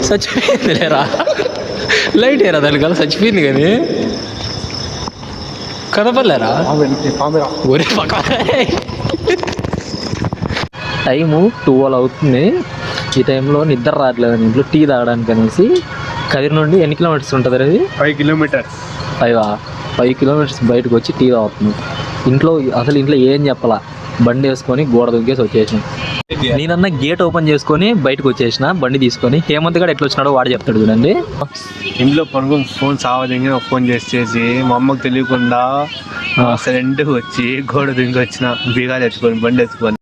చచ్చిపోయింది లేరా, లైట్ ఏరా దానికల్లా చచ్చిపోయింది కానీ కనపడలేరా. ఒరే పక్క టైము 12 అవుతుంది. ఈ టైంలో నిద్ర రావట్లేదు ఇంట్లో టీ తాగడానికి అనేసి. కదిరి నుండి ఎన్ని కిలోమీటర్స్ ఉంటుంది అది? 5 కిలోమీటర్స్. 5 కిలోమీటర్స్ బయటకు వచ్చి టీ తాగుతున్నాం. ఇంట్లో ఏం చెప్పాలా, బండి వేసుకొని గోడ దుంకేసి వచ్చేసాం. నేనన్నా గేట్ ఓపెన్ చేసుకొని బయటకు వచ్చేసిన బండి తీసుకొని. హేమంత్ గారు ఎట్లా వచ్చినాడో వాడు చెప్తాడు చూడండి. ఇంట్లో పనుకొని ఫోన్ సావదంగా ఫోన్ చేసేసి మా అమ్మకు తెలియకుండా సైలెంట్గా వచ్చి గోడ దింగి వచ్చిన బీగాలు ఎత్తుకొని బండి ఎత్తుకొని.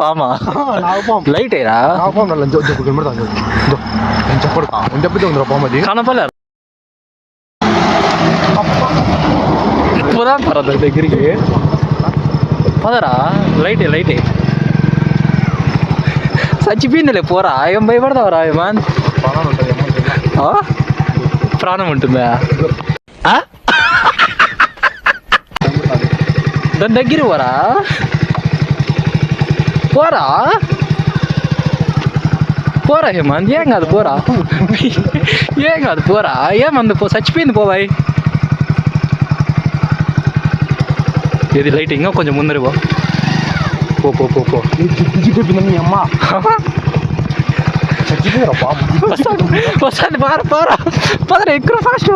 పామా లైట్ ఏరా కనపలేరు. పోదాం పరా దగ్గరికి, పదరా. లైటే చచ్చిపోయిందిలే పోరా. ఏం భయపడతావరా ఏమన్? ప్రాణం ఉంటుందా? దాని దగ్గర పోరా హేమంత్. ఏం కాదు పోరా. ఏమంది చచ్చిపోయింది పోవాయి. ఇది లైట్ ఇంకా కొంచెం ముందరి పో. వస్తుంది. పారా ఎక్కువ ఫాస్ట్.